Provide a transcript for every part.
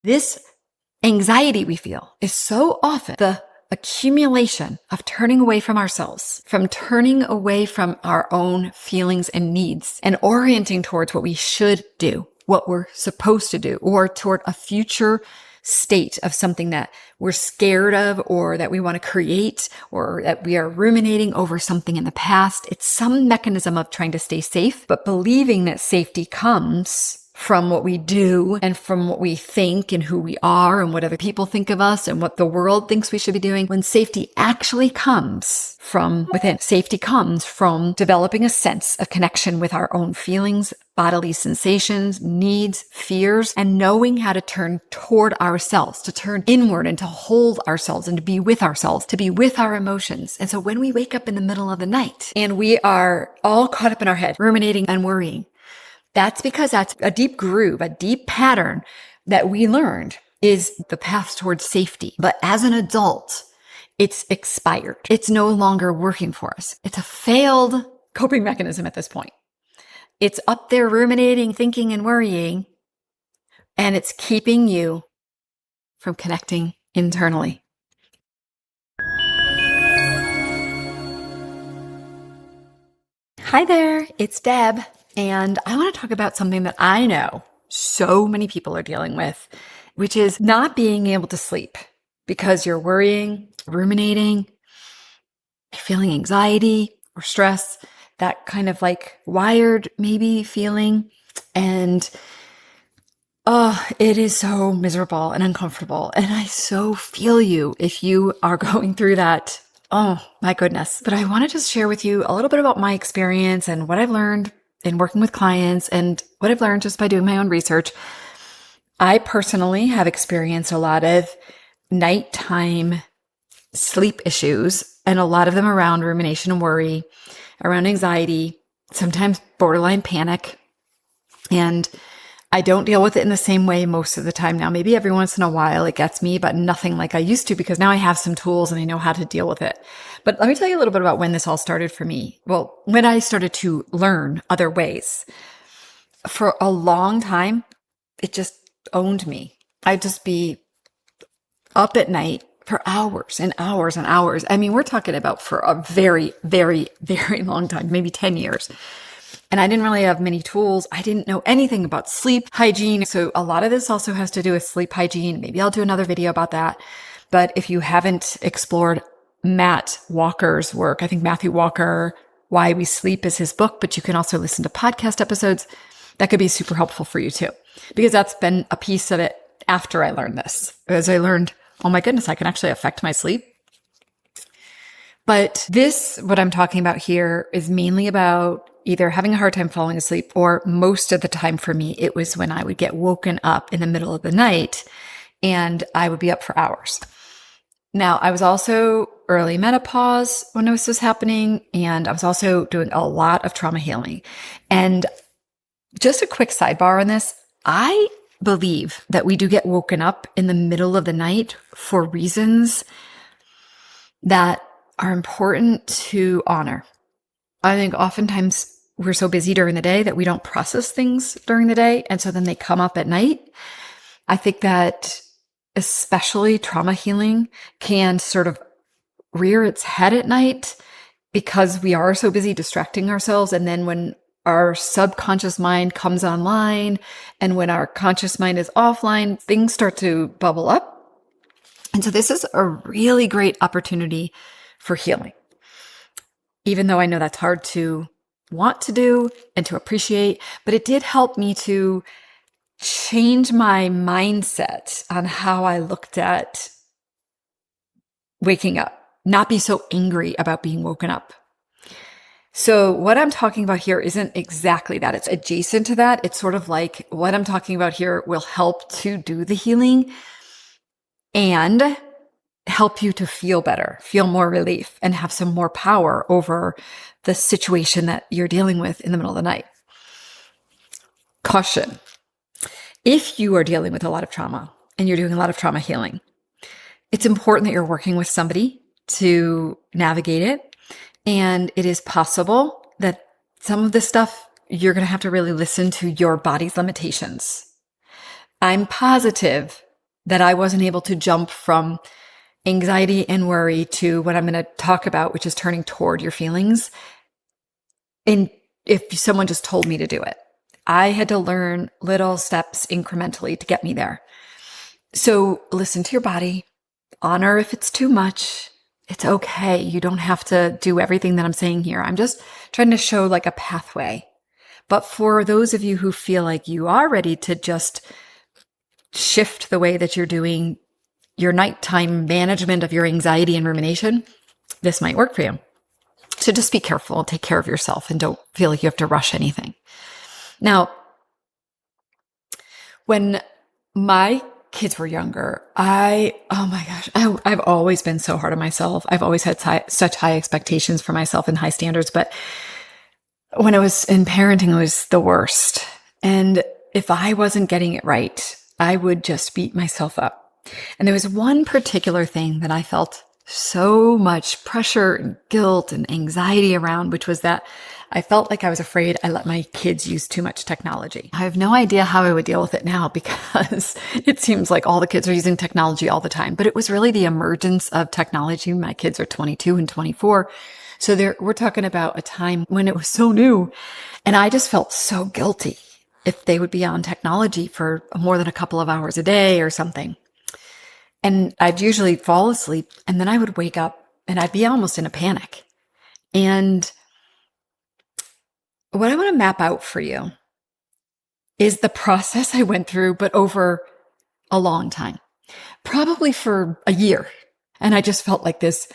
This anxiety we feel is so often the accumulation of turning away from ourselves, from turning away from our own feelings and needs and orienting towards what we should do, what we're supposed to do, or toward a future state of something that we're scared of or that we want to create or that we are ruminating over something in the past. It's some mechanism of trying to stay safe, but believing that safety comes from what we do and from what we think and who we are and what other people think of us and what the world thinks we should be doing, when safety actually comes from within. Safety comes from developing a sense of connection with our own feelings, bodily sensations, needs, fears, and knowing how to turn toward ourselves, to turn inward and to hold ourselves and to be with ourselves, to be with our emotions. And so when we wake up in the middle of the night and we are all caught up in our head, ruminating and worrying, that's because that's a deep groove, a deep pattern that we learned is the path towards safety. But as an adult, it's expired. It's no longer working for us. It's a failed coping mechanism at this point. It's up there ruminating, thinking, and worrying, and it's keeping you from connecting internally. Hi there, it's Deb. And I want to talk about something that I know so many people are dealing with, which is not being able to sleep because you're worrying, ruminating, you're feeling anxiety or stress, that kind of like wired maybe feeling. And it is so miserable and uncomfortable. And I so feel you if you are going through that. Oh my goodness. But I want to just share with you a little bit about my experience and what I've learned in working with clients and what I've learned just by doing my own research. I personally have experienced a lot of nighttime sleep issues, and a lot of them around rumination and worry, around anxiety, sometimes borderline panic. And I don't deal with it in the same way most of the time now. Maybe every once in a while it gets me, but nothing like I used to, because now I have some tools and I know how to deal with it. But let me tell you a little bit about when this all started for me. Well, when I started to learn other ways. For a long time, it just owned me. I'd just be up at night for hours and hours and hours. I mean, we're talking about for a very, very, very long time, maybe 10 years. And I didn't really have many tools. I didn't know anything about sleep hygiene. So a lot of this also has to do with sleep hygiene. Maybe I'll do another video about that. But if you haven't explored Matt Walker's work, I think Matthew Walker, Why We Sleep is his book, but you can also listen to podcast episodes. That could be super helpful for you too, because that's been a piece of it after I learned this. As I learned, oh my goodness, I can actually affect my sleep. But this, what I'm talking about here, is mainly about either having a hard time falling asleep, or most of the time for me, it was when I would get woken up in the middle of the night and I would be up for hours. Now, I was also early menopause when this was happening, and I was also doing a lot of trauma healing. And just a quick sidebar on this, I believe that we do get woken up in the middle of the night for reasons that are important to honor. I think oftentimes we're so busy during the day that we don't process things during the day, and so then they come up at night. I think that especially trauma healing can sort of rear its head at night because we are so busy distracting ourselves. And then when our subconscious mind comes online and when our conscious mind is offline, things start to bubble up. And so this is a really great opportunity for healing. Even though I know that's hard to want to do and to appreciate, but it did help me to change my mindset on how I looked at waking up, not be so angry about being woken up. So what I'm talking about here isn't exactly that. It's adjacent to that. It's sort of like what I'm talking about here will help to do the healing and help you to feel better, feel more relief, and have some more power over the situation that you're dealing with in the middle of the night. Caution. If you are dealing with a lot of trauma and you're doing a lot of trauma healing, it's important that you're working with somebody to navigate it. And it is possible that some of this stuff, you're going to have to really listen to your body's limitations. I'm positive that I wasn't able to jump from anxiety and worry to what I'm going to talk about, which is turning toward your feelings. And if someone just told me to do it, I had to learn little steps incrementally to get me there. So listen to your body, honor if it's too much. It's okay. You don't have to do everything that I'm saying here. I'm just trying to show like a pathway. But for those of you who feel like you are ready to just shift the way that you're doing your nighttime management of your anxiety and rumination, this might work for you. So just be careful and take care of yourself and don't feel like you have to rush anything. Now, when my kids were younger, oh my gosh, I've always been so hard on myself. I've always had such high expectations for myself and high standards. But when I was in parenting, it was the worst. And if I wasn't getting it right, I would just beat myself up. And there was one particular thing that I felt so much pressure and guilt and anxiety around, which was that I felt like I was afraid I let my kids use too much technology. I have no idea how I would deal with it now because it seems like all the kids are using technology all the time. But it was really the emergence of technology. My kids are 22 and 24. So we're talking about a time when it was so new. And I just felt so guilty if they would be on technology for more than a couple of hours a day or something. And I'd usually fall asleep and then I would wake up and I'd be almost in a panic. And what I want to map out for you is the process I went through, but over a long time, probably for a year. And I just felt like this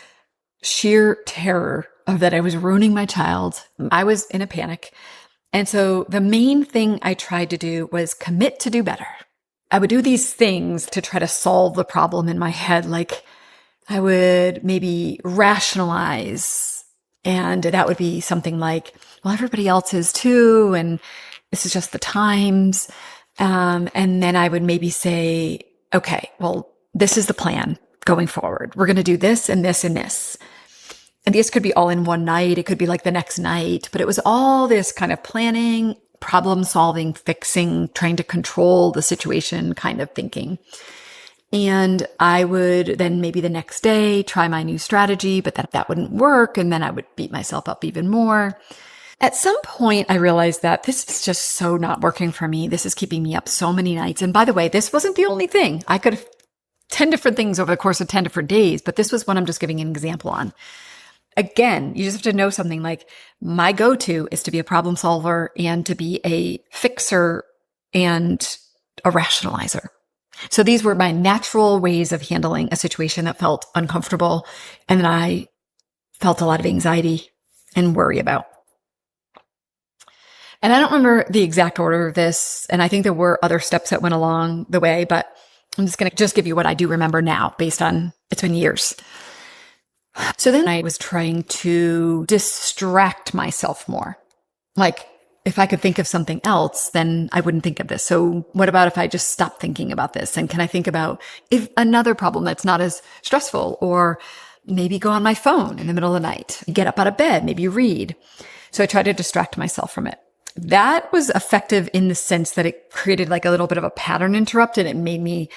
sheer terror of that I was ruining my child. I was in a panic. And so the main thing I tried to do was commit to do better. I would do these things to try to solve the problem in my head. Like I would maybe rationalize, and that would be something like, well, everybody else is too. And this is just the times. And then I would maybe say, okay, well, this is the plan going forward. We're going to do this and this and this. And this could be all in one night. It could be like the next night, but it was all this kind of planning, problem solving, fixing, trying to control the situation kind of thinking. And I would then maybe the next day try my new strategy, but that wouldn't work. And then I would beat myself up even more. At some point, I realized that this is just so not working for me. This is keeping me up so many nights. And by the way, this wasn't the only thing. I could have 10 different things over the course of 10 different days, but this was one I'm just giving an example on. Again, you just have to know something like my go-to is to be a problem solver and to be a fixer and a rationalizer. So these were my natural ways of handling a situation that felt uncomfortable and that I felt a lot of anxiety and worry about. And I don't remember the exact order of this, and I think there were other steps that went along the way, but I'm just going to give you what I do remember now based on it's been years. So then I was trying to distract myself more. Like if I could think of something else, then I wouldn't think of this. So what about if I just stop thinking about this? And can I think about if another problem that's not as stressful, or maybe go on my phone in the middle of the night, get up out of bed, maybe read. So I tried to distract myself from it. That was effective in the sense that it created like a little bit of a pattern interrupt, and it made me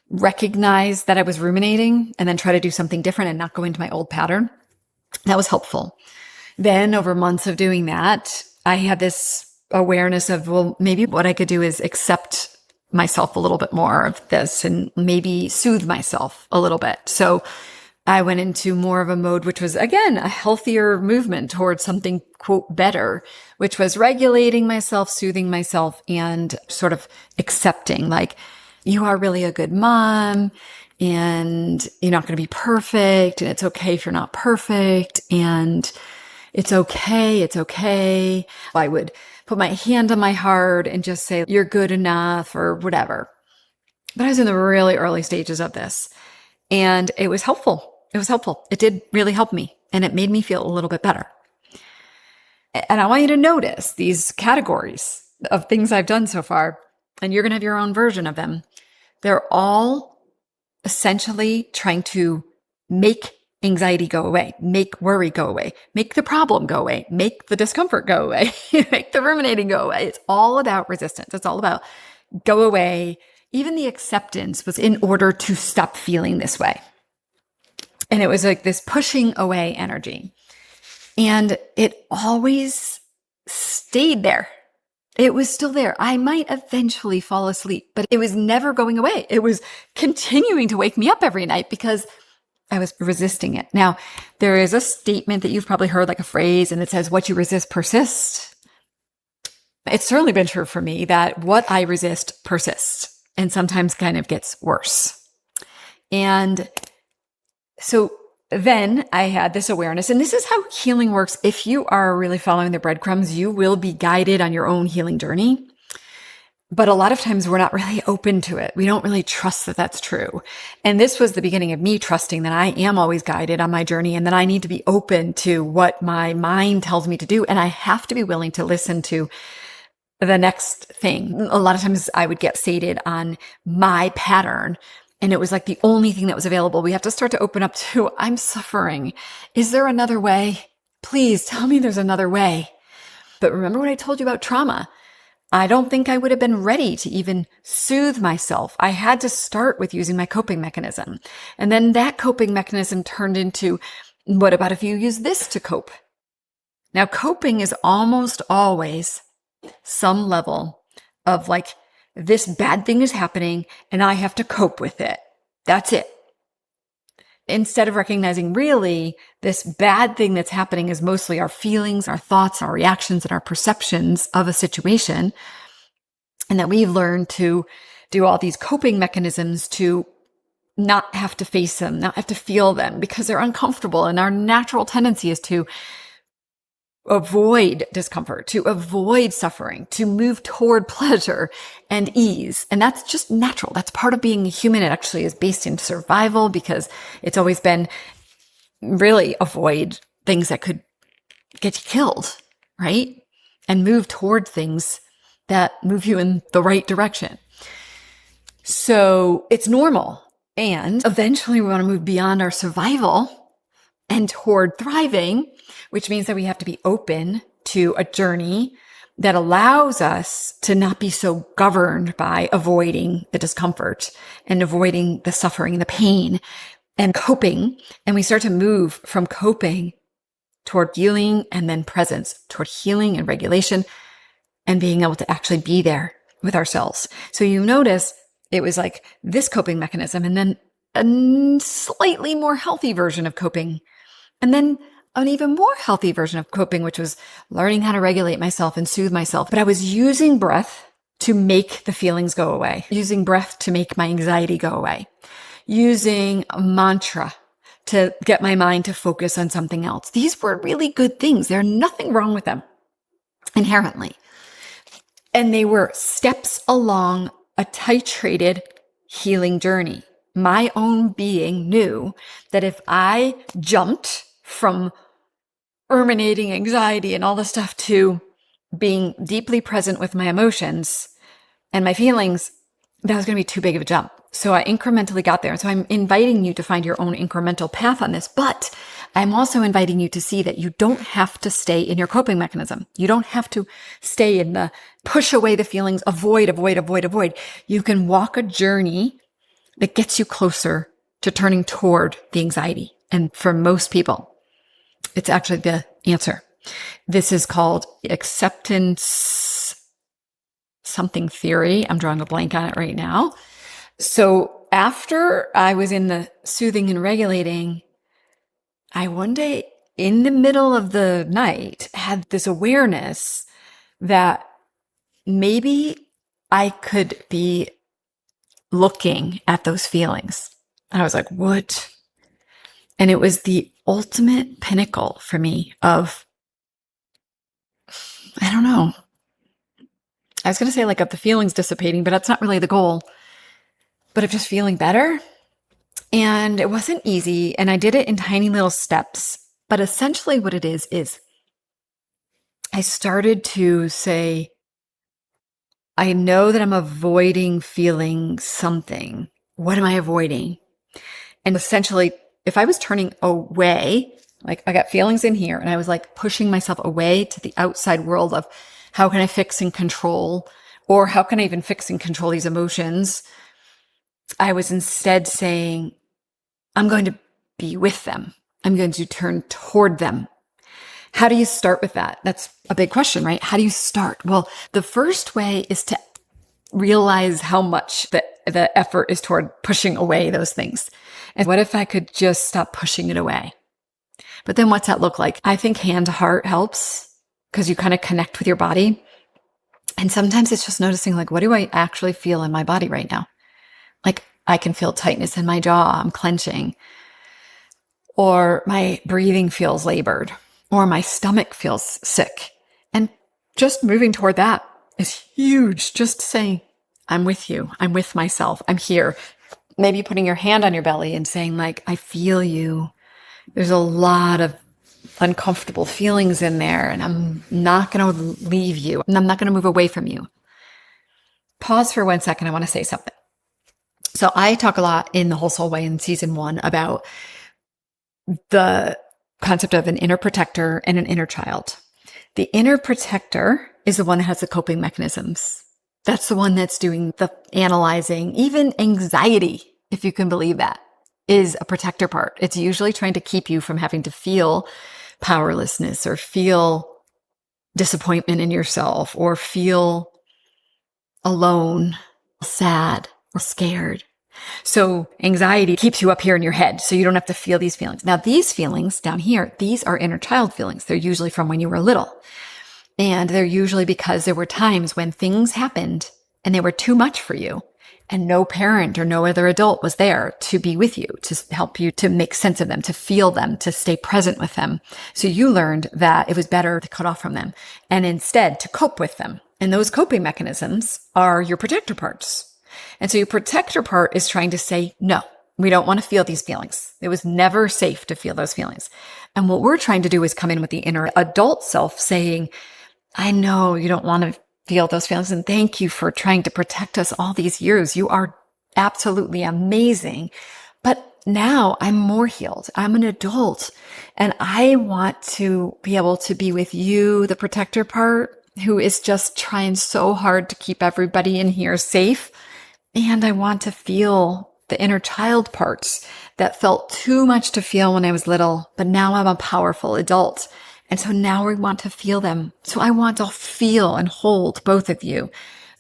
recognize that I was ruminating and then try to do something different and not go into my old pattern. That was helpful. Then over months of doing that, I had this awareness of, well, maybe what I could do is accept myself a little bit more of this and maybe soothe myself a little bit. So I went into more of a mode, which was, again, a healthier movement towards something, quote, better, which was regulating myself, soothing myself, and sort of accepting, like, you are really a good mom and you're not going to be perfect. And it's okay if you're not perfect. And it's okay. It's okay. I would put my hand on my heart and just say, you're good enough or whatever. But I was in the really early stages of this and it was helpful. It was helpful. It did really help me and it made me feel a little bit better. And I want you to notice these categories of things I've done so far, and you're going to have your own version of them. They're all essentially trying to make anxiety go away, make worry go away, make the problem go away, make the discomfort go away, make the ruminating go away. It's all about resistance. It's all about go away, even the acceptance was in order to stop feeling this way. And it was like this pushing away energy. And it always stayed there. It was still there. I might eventually fall asleep, but it was never going away. It was continuing to wake me up every night because I was resisting it. Now, there is a statement that you've probably heard, like a phrase, and it says, what you resist persists. It's certainly been true for me that what I resist persists and sometimes kind of gets worse. And so then I had this awareness, and this is how healing works. If you are really following the breadcrumbs, you will be guided on your own healing journey. But a lot of times we're not really open to it. We don't really trust that that's true. And this was the beginning of me trusting that I am always guided on my journey and that I need to be open to what my mind tells me to do. And I have to be willing to listen to the next thing. A lot of times I would get sated on my pattern, and it was like the only thing that was available. We have to start to open up to, I'm suffering. Is there another way? Please tell me there's another way. But remember what I told you about trauma. I don't think I would have been ready to even soothe myself. I had to start with using my coping mechanism. And then that coping mechanism turned into, what about if you use this to cope? Now, coping is almost always some level of like, this bad thing is happening and I have to cope with it. That's it. Instead of recognizing really this bad thing that's happening is mostly our feelings, our thoughts, our reactions, and our perceptions of a situation. And that we've learned to do all these coping mechanisms to not have to face them, not have to feel them because they're uncomfortable. And our natural tendency is to avoid discomfort, to avoid suffering, to move toward pleasure and ease. And that's just natural. That's part of being human. It actually is based in survival because it's always been really avoid things that could get you killed, right? And move toward things that move you in the right direction. So it's normal. And eventually we want to move beyond our survival and toward thriving, which means that we have to be open to a journey that allows us to not be so governed by avoiding the discomfort and avoiding the suffering and the pain and coping. And we start to move from coping toward healing and then presence, toward healing and regulation and being able to actually be there with ourselves. So you notice it was like this coping mechanism and then a slightly more healthy version of coping. And then an even more healthy version of coping, which was learning how to regulate myself and soothe myself. But I was using breath to make the feelings go away, using breath to make my anxiety go away, using a mantra to get my mind to focus on something else. These were really good things. There's nothing wrong with them inherently. And they were steps along a titrated healing journey. My own being knew that if I jumped from ruminating anxiety and all this stuff to being deeply present with my emotions and my feelings, that was going to be too big of a jump. So I incrementally got there. So I'm inviting you to find your own incremental path on this, but I'm also inviting you to see that you don't have to stay in your coping mechanism. You don't have to stay in the push away the feelings, avoid. You can walk a journey that gets you closer to turning toward the anxiety. And for most people, it's actually the answer. This is called acceptance something theory. I'm drawing a blank on it right now. So after I was in the soothing and regulating, I one day in the middle of the night had this awareness that maybe I could be looking at those feelings. And I was like, what? And it was the ultimate pinnacle for me of, I don't know. I was going to say like of the feelings dissipating, but that's not really the goal, but of just feeling better. And it wasn't easy. And I did it in tiny little steps, but essentially what it is I started to say, I know that I'm avoiding feeling something. What am I avoiding? And essentially, if I was turning away, like I got feelings in here and I was like pushing myself away to the outside world of how can I fix and control Or how can I even fix and control these emotions? I was instead saying, I'm going to be with them. I'm going to turn toward them. How do you start with that? That's a big question, right? How do you start? Well, the first way is to realize how much the effort is toward pushing away those things. And what if I could just stop pushing it away? But then what's that look like? I think hand to heart helps because you kind of connect with your body. And sometimes it's just noticing, like, what do I actually feel in my body right now? Like, I can feel tightness in my jaw. I'm clenching. Or my breathing feels labored. Or my stomach feels sick. And just moving toward that is huge. Just saying, I'm with you. I'm with myself. I'm here. Maybe putting your hand on your belly and saying, like, I feel you. There's a lot of uncomfortable feelings in there, and I'm not going to leave you. And I'm not going to move away from you. Pause for 1 second. I want to say something. So I talk a lot in The Whole Soul Way in season 1 about the concept of an inner protector and an inner child. The inner protector is the one that has the coping mechanisms. That's the one that's doing the analyzing. Even anxiety, if you can believe that, is a protector part. It's usually trying to keep you from having to feel powerlessness or feel disappointment in yourself or feel alone, sad, or scared. So anxiety keeps you up here in your head, so you don't have to feel these feelings. Now, these feelings down here, these are inner child feelings. They're usually from when you were little. And they're usually because there were times when things happened and they were too much for you. And no parent or no other adult was there to be with you, to help you to make sense of them, to feel them, to stay present with them. So you learned that it was better to cut off from them and instead to cope with them. And those coping mechanisms are your protector parts. And so your protector part is trying to say, no, we don't want to feel these feelings. It was never safe to feel those feelings. And what we're trying to do is come in with the inner adult self saying, I know you don't want to feel those feelings. And thank you for trying to protect us all these years. You are absolutely amazing. But now I'm more healed. I'm an adult and I want to be able to be with you, the protector part, who is just trying so hard to keep everybody in here safe. And I want to feel the inner child parts that felt too much to feel when I was little, but now I'm a powerful adult. And so now we want to feel them. So I want to feel and hold both of you.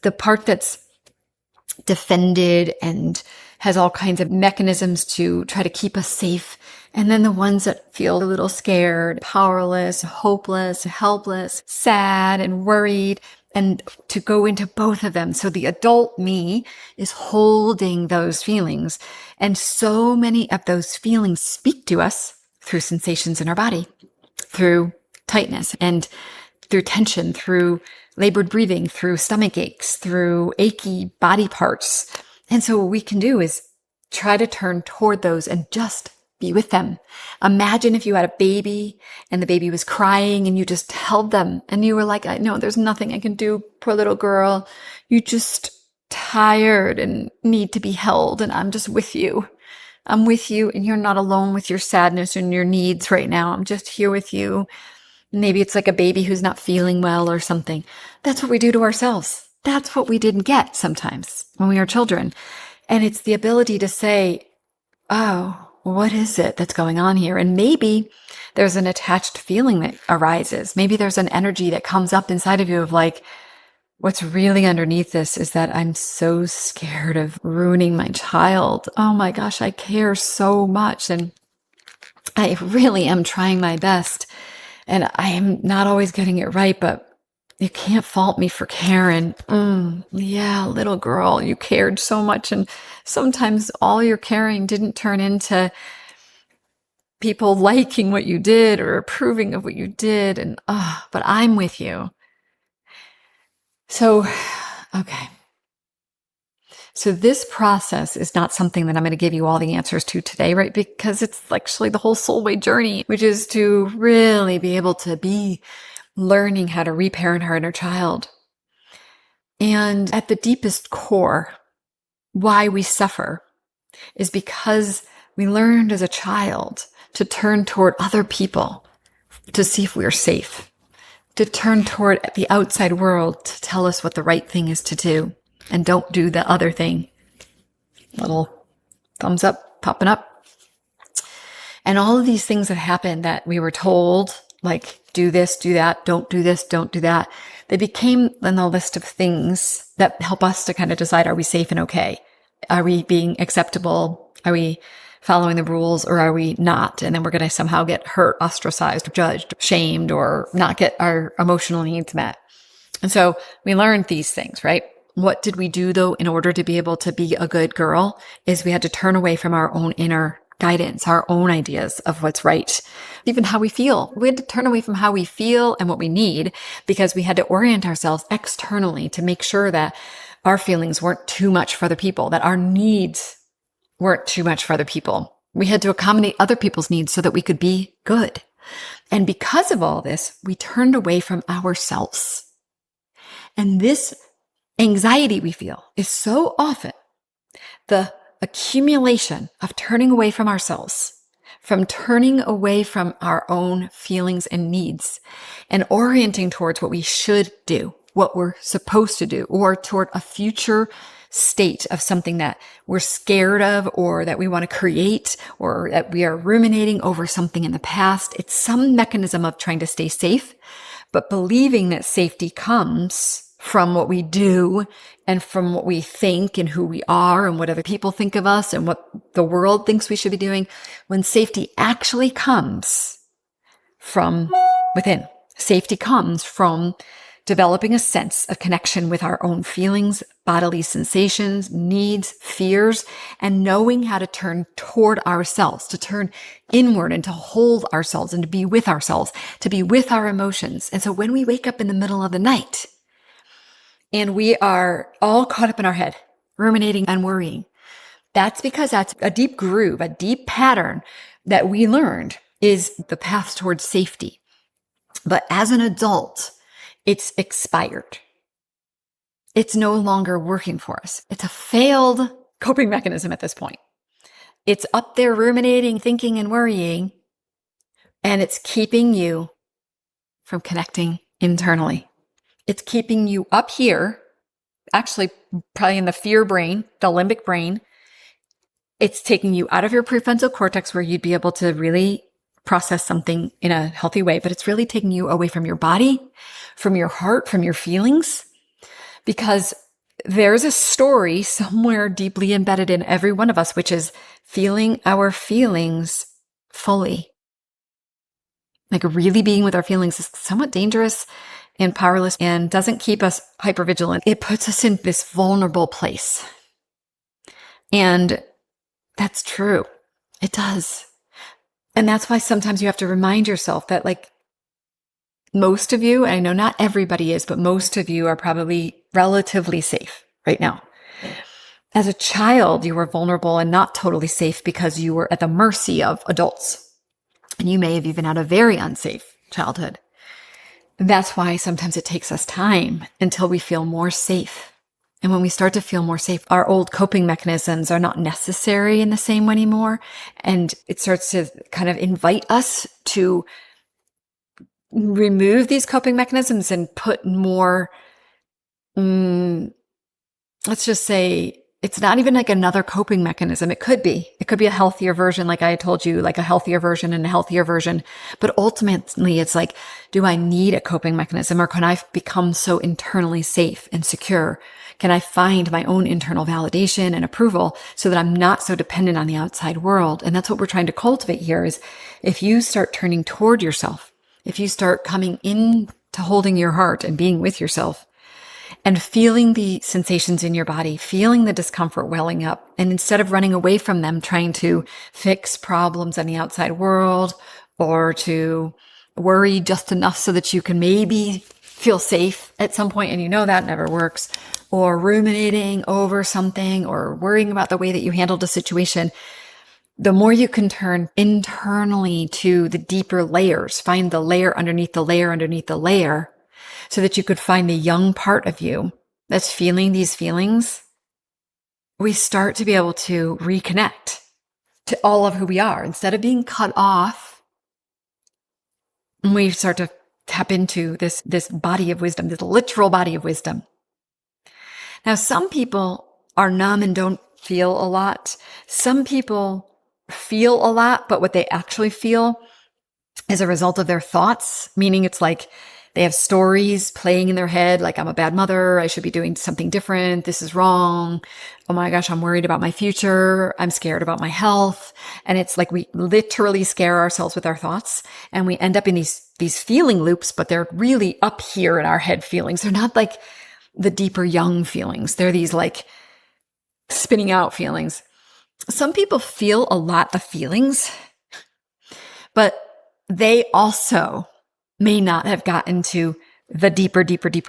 The part that's defended and has all kinds of mechanisms to try to keep us safe. And then the ones that feel a little scared, powerless, hopeless, helpless, sad, and worried. And to go into both of them. So the adult me is holding those feelings. And so many of those feelings speak to us through sensations in our body, through tightness and through tension, through labored breathing, through stomach aches, through achy body parts. And so what we can do is try to turn toward those and just be with them. Imagine if you had a baby and the baby was crying and you just held them and you were like, I know there's nothing I can do, poor little girl. You just tired and need to be held and I'm just with you. I'm with you and you're not alone with your sadness and your needs right now. I'm just here with you. Maybe it's like a baby who's not feeling well or something. That's what we do to ourselves. That's what we didn't get sometimes when we were children. And it's the ability to say, oh, what is it that's going on here? And maybe there's an attached feeling that arises. Maybe there's an energy that comes up inside of you of like, what's really underneath this is that I'm so scared of ruining my child. Oh my gosh, I care so much. And I really am trying my best. And I am not always getting it right, but you can't fault me for caring. Yeah, little girl, you cared so much. And sometimes all your caring didn't turn into people liking what you did or approving of what you did. But I'm with you. So, okay. So this process is not something that I'm going to give you all the answers to today, right? Because it's actually the whole soul way journey, which is to really be able to be learning how to reparent our inner child. And at the deepest core, why we suffer is because we learned as a child to turn toward other people to see if we are safe, to turn toward the outside world to tell us what the right thing is to do, and don't do the other thing. Little thumbs up, popping up. And all of these things that happened that we were told, like, do this, do that, don't do this, don't do that. They became in the list of things that help us to kind of decide, are we safe and okay? Are we being acceptable? Are we following the rules, or are we not? And then we're going to somehow get hurt, ostracized, judged, shamed, or not get our emotional needs met. And so we learned these things, right? What did we do though in order to be able to be a good girl? Is we had to turn away from our own inner guidance, our own ideas of what's right, even how we feel. We had to turn away from how we feel and what we need, because we had to orient ourselves externally to make sure that our feelings weren't too much for other people, that our needs weren't too much for other people. We had to accommodate other people's needs so that we could be good. And because of all this, we turned away from ourselves. And this anxiety we feel is so often the accumulation of turning away from ourselves, from turning away from our own feelings and needs, and orienting towards what we should do, what we're supposed to do, or toward a future state of something that we're scared of, or that we want to create, or that we are ruminating over something in the past. It's some mechanism of trying to stay safe, but believing that safety comes from what we do and from what we think and who we are and what other people think of us and what the world thinks we should be doing, when safety actually comes from within. Safety comes from developing a sense of connection with our own feelings, bodily sensations, needs, fears, and knowing how to turn toward ourselves, to turn inward and to hold ourselves and to be with ourselves, to be with our emotions. And so when we wake up in the middle of the night and we are all caught up in our head, ruminating and worrying, that's because that's a deep groove, a deep pattern that we learned is the path towards safety. But as an adult, it's expired. It's no longer working for us. It's a failed coping mechanism at this point. It's up there ruminating, thinking, and worrying, and it's keeping you from connecting internally. It's keeping you up here, actually probably in the fear brain, the limbic brain. It's taking you out of your prefrontal cortex where you'd be able to really process something in a healthy way, but it's really taking you away from your body, from your heart, from your feelings, because there's a story somewhere deeply embedded in every one of us, which is feeling our feelings fully. Like really being with our feelings is somewhat dangerous and powerless and doesn't keep us hypervigilant. It puts us in this vulnerable place. And that's true. It does. And that's why sometimes you have to remind yourself that, like, most of you, and I know not everybody is, but most of you are probably relatively safe right now. As a child, you were vulnerable and not totally safe because you were at the mercy of adults. And you may have even had a very unsafe childhood. And that's why sometimes it takes us time until we feel more safe. And when we start to feel more safe, our old coping mechanisms are not necessary in the same way anymore. And it starts to kind of invite us to remove these coping mechanisms and put more, let's just say, it's not even like another coping mechanism. It could be a healthier version, like I told you, like a healthier version and a healthier version. But ultimately, it's like, do I need a coping mechanism, or can I become so internally safe and secure? Can I find my own internal validation and approval so that I'm not so dependent on the outside world? And that's what we're trying to cultivate here is if you start turning toward yourself, if you start coming in to holding your heart and being with yourself, and feeling the sensations in your body, feeling the discomfort welling up. And instead of running away from them, trying to fix problems in the outside world or to worry just enough so that you can maybe feel safe at some point, and you know that never works, or ruminating over something or worrying about the way that you handled a situation, the more you can turn internally to the deeper layers, find the layer underneath the layer underneath the layer, so that you could find the young part of you that's feeling these feelings, we start to be able to reconnect to all of who we are. Instead of being cut off, we start to tap into this body of wisdom, this literal body of wisdom. Now, some people are numb and don't feel a lot. Some people feel a lot, but what they actually feel is a result of their thoughts, meaning it's like they have stories playing in their head, like, I'm a bad mother, I should be doing something different, this is wrong, oh my gosh, I'm worried about my future, I'm scared about my health. And it's like we literally scare ourselves with our thoughts, and we end up in these feeling loops, but they're really up here in our head feelings. They're not like the deeper young feelings. They're these like spinning out feelings. Some people feel a lot of feelings, but they also may not have gotten to the deeper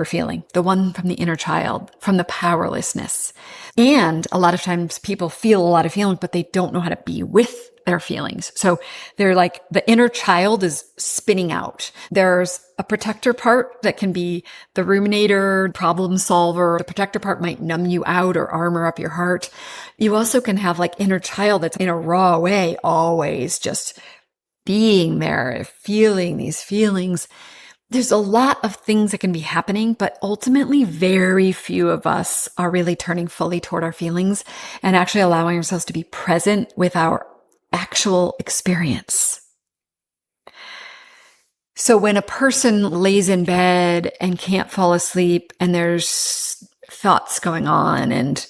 feeling, the one from the inner child, from the powerlessness. And a lot of times people feel a lot of feelings, but they don't know how to be with their feelings. So they're like, the inner child is spinning out. There's a protector part that can be the ruminator, problem solver. The protector part might numb you out or armor up your heart. You also can have like inner child that's in a raw way, always just being there, feeling these feelings. There's a lot of things that can be happening, but ultimately very few of us are really turning fully toward our feelings and actually allowing ourselves to be present with our actual experience. So when a person lays in bed and can't fall asleep and there's thoughts going on and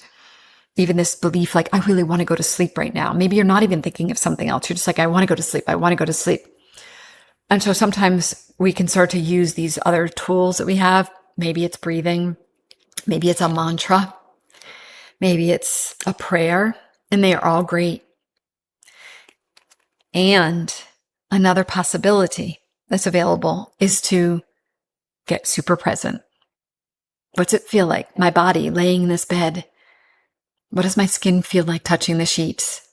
even this belief, like, I really want to go to sleep right now. Maybe you're not even thinking of something else. You're just like, I want to go to sleep. I want to go to sleep. And so sometimes we can start to use these other tools that we have. Maybe it's breathing. Maybe it's a mantra. Maybe it's a prayer. And they are all great. And another possibility that's available is to get super present. What's it feel like? My body laying in this bed. What does my skin feel like touching the sheets?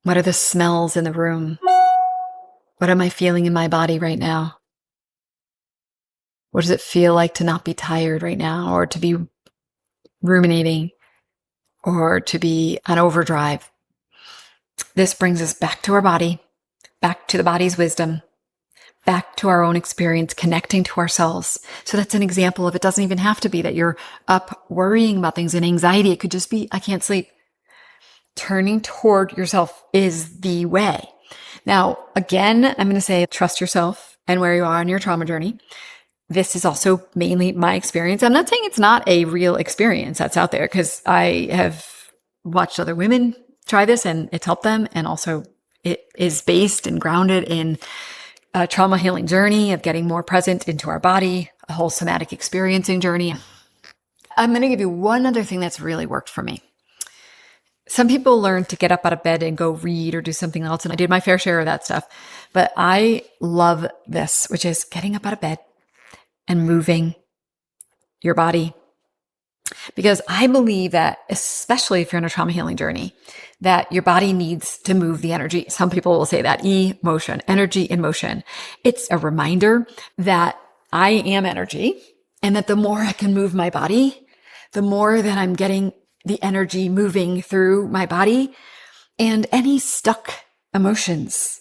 What are the smells in the room? What am I feeling in my body right now? What does it feel like to not be tired right now, or to be ruminating, or to be on overdrive? This brings us back to our body, back to the body's wisdom, back to our own experience, connecting to ourselves. So that's an example of, it doesn't even have to be that you're up worrying about things and anxiety. It could just be, I can't sleep. Turning toward yourself is the way. Now, again, I'm going to say, trust yourself and where you are on your trauma journey. This is also mainly my experience. I'm not saying it's not a real experience that's out there, because I have watched other women try this and it's helped them. And also it is based and grounded in a trauma healing journey of getting more present into our body, a whole somatic experiencing journey. I'm going to give you one other thing that's really worked for me. Some people learn to get up out of bed and go read or do something else. And I did my fair share of that stuff. But I love this, which is getting up out of bed and moving your body. Because I believe that, especially if you're on a trauma healing journey, that your body needs to move the energy. Some people will say that emotion, energy in motion. It's a reminder that I am energy, and that the more I can move my body, the more that I'm getting the energy moving through my body. And any stuck emotions,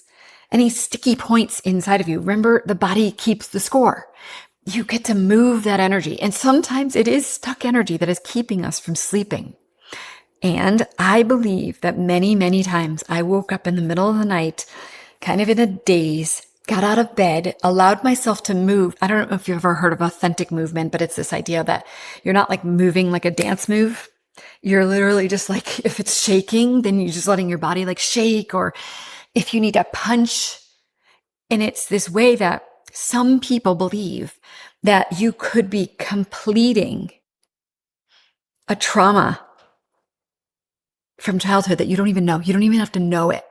any sticky points inside of you, remember, the body keeps the score. You get to move that energy. And sometimes it is stuck energy that is keeping us from sleeping. And I believe that many, many times I woke up in the middle of the night, kind of in a daze, got out of bed, allowed myself to move. I don't know if you've ever heard of authentic movement, but it's this idea that you're not like moving like a dance move. You're literally just like, if it's shaking, then you're just letting your body like shake, or if you need a punch. And it's this way that some people believe that you could be completing a trauma from childhood that you don't even know. You don't even have to know it.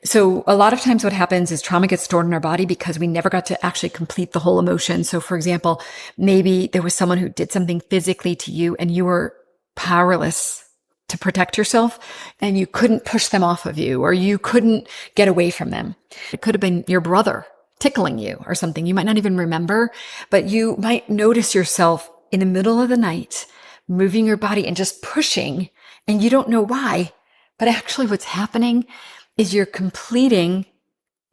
So a lot of times what happens is trauma gets stored in our body because we never got to actually complete the whole emotion. So for example, maybe there was someone who did something physically to you and you were powerless to protect yourself, and you couldn't push them off of you, or you couldn't get away from them. It could have been your brother tickling you or something. You might not even remember, but you might notice yourself in the middle of the night moving your body and just pushing, and you don't know why, but actually what's happening is you're completing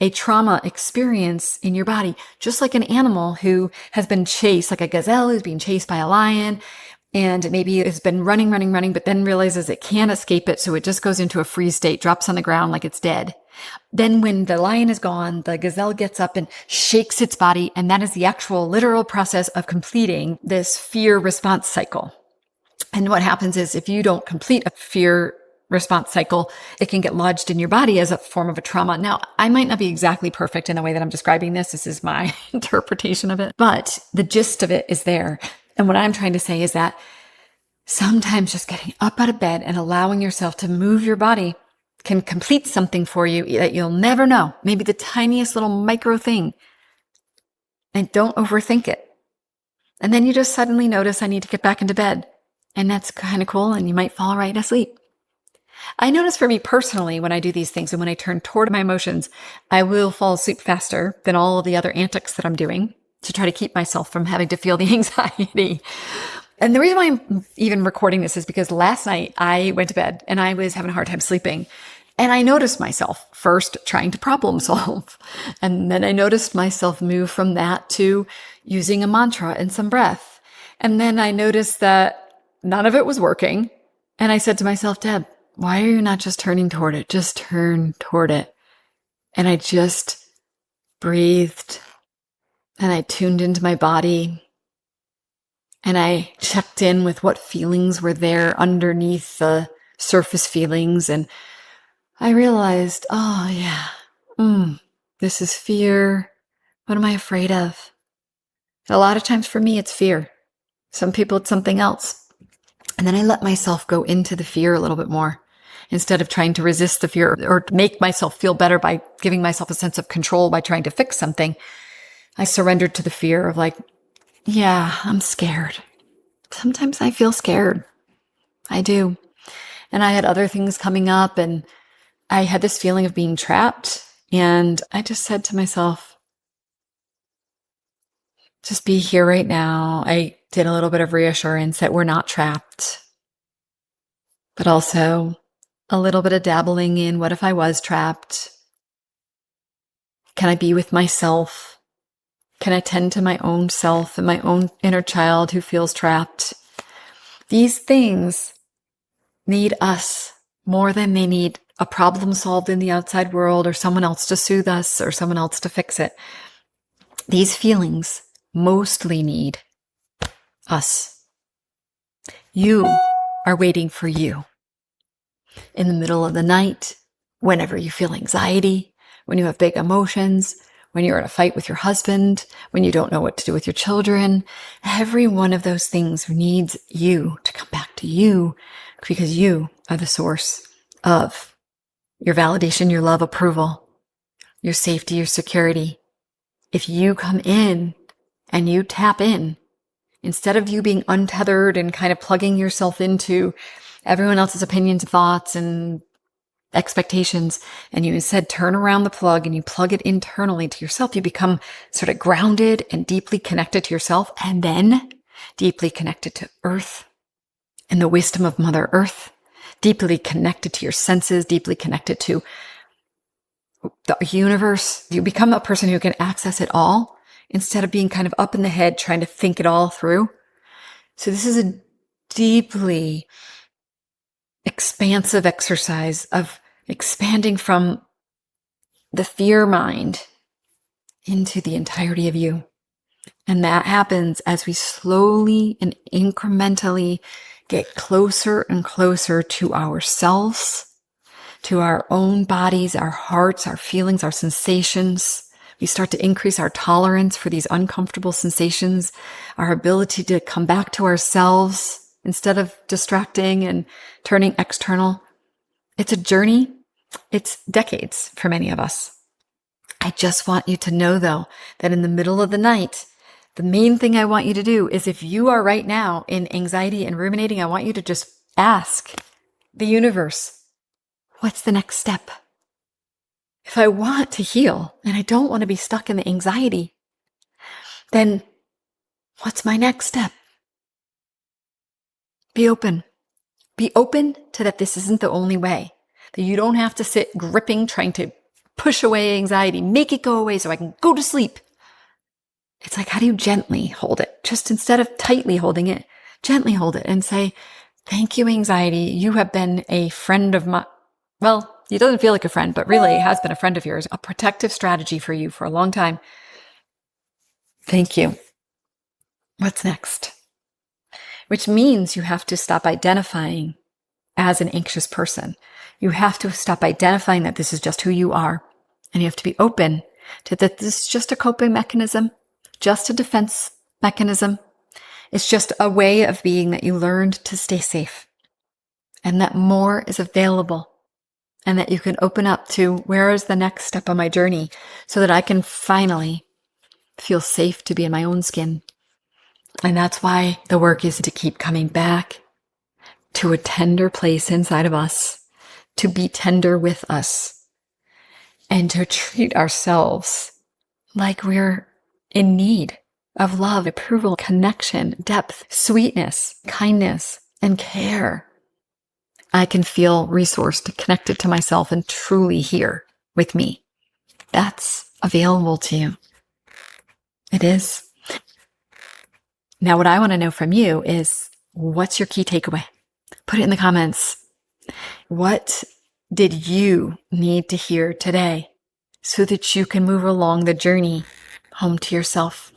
a trauma experience in your body, just like an animal who has been chased, like a gazelle who's being chased by a lion, and maybe it's been running, but then realizes it can't escape it. So it just goes into a freeze state, drops on the ground like it's dead. Then when the lion is gone, the gazelle gets up and shakes its body. And that is the actual literal process of completing this fear response cycle. And what happens is if you don't complete a fear response cycle, it can get lodged in your body as a form of a trauma. Now, I might not be exactly perfect in the way that I'm describing this. This is my interpretation of it, but the gist of it is there. And what I'm trying to say is that sometimes just getting up out of bed and allowing yourself to move your body can complete something for you that you'll never know. Maybe the tiniest little micro thing. And don't overthink it. And then you just suddenly notice, I need to get back into bed. And that's kind of cool. And you might fall right asleep. I notice for me personally, when I do these things and when I turn toward my emotions, I will fall asleep faster than all of the other antics that I'm doing to try to keep myself from having to feel the anxiety. And the reason why I'm even recording this is because last night I went to bed and I was having a hard time sleeping. And I noticed myself first trying to problem solve. And then I noticed myself move from that to using a mantra and some breath. And then I noticed that none of it was working. And I said to myself, Deb, why are you not just turning toward it? Just turn toward it. And I just breathed and I tuned into my body and I checked in with what feelings were there underneath the surface feelings. And I realized, oh yeah, this is fear. What am I afraid of? A lot of times for me, it's fear. Some people, it's something else. And then I let myself go into the fear a little bit more. Instead of trying to resist the fear or make myself feel better by giving myself a sense of control by trying to fix something, I surrendered to the fear of like, yeah, I'm scared. Sometimes I feel scared. I do. And I had other things coming up and I had this feeling of being trapped. And I just said to myself, just be here right now. I did a little bit of reassurance that we're not trapped, but also a little bit of dabbling in what if I was trapped? Can I be with myself? Can I tend to my own self and my own inner child who feels trapped? These things need us more than they need a problem solved in the outside world or someone else to soothe us or someone else to fix it. These feelings mostly need us. You are waiting for you. In the middle of the night, whenever you feel anxiety, when you have big emotions, when you're in a fight with your husband, when you don't know what to do with your children, every one of those things needs you to come back to you because you are the source of your validation, your love, approval, your safety, your security. If you come in and you tap in, instead of you being untethered and kind of plugging yourself into everyone else's opinions, thoughts, and expectations, and you instead turn around the plug and you plug it internally to yourself, you become sort of grounded and deeply connected to yourself and then deeply connected to Earth and the wisdom of Mother Earth, deeply connected to your senses, deeply connected to the universe. You become a person who can access it all instead of being kind of up in the head trying to think it all through. So this is a deeply expansive exercise of expanding from the fear mind into the entirety of you. And that happens as we slowly and incrementally get closer and closer to ourselves, to our own bodies, our hearts, our feelings, our sensations. We start to increase our tolerance for these uncomfortable sensations, our ability to come back to ourselves instead of distracting and turning external. It's a journey. It's decades for many of us. I just want you to know, though, that in the middle of the night, the main thing I want you to do is if you are right now in anxiety and ruminating, I want you to just ask the universe, what's the next step? If I want to heal and I don't want to be stuck in the anxiety, then what's my next step? Be open. Be open to that this isn't the only way. That you don't have to sit gripping, trying to push away anxiety, make it go away so I can go to sleep. It's like, how do you gently hold it? Just instead of tightly holding it, gently hold it and say, thank you, anxiety. You have been a friend of mine. Well, he doesn't feel like a friend, but really has been a friend of yours, a protective strategy for you for a long time. Thank you. What's next? Which means you have to stop identifying as an anxious person. You have to stop identifying that this is just who you are. And you have to be open to that this is just a coping mechanism, just a defense mechanism. It's just a way of being that you learned to stay safe, and that more is available, and that you can open up to where is the next step on my journey so that I can finally feel safe to be in my own skin. And that's why the work is to keep coming back to a tender place inside of us, to be tender with us, and to treat ourselves like we're in need of love, approval, connection, depth, sweetness, kindness, and care. I can feel resourced, connected to myself, and truly here with me. That's available to you. It is. Now, what I want to know from you is, what's your key takeaway? Put it in the comments. What did you need to hear today so that you can move along the journey home to yourself?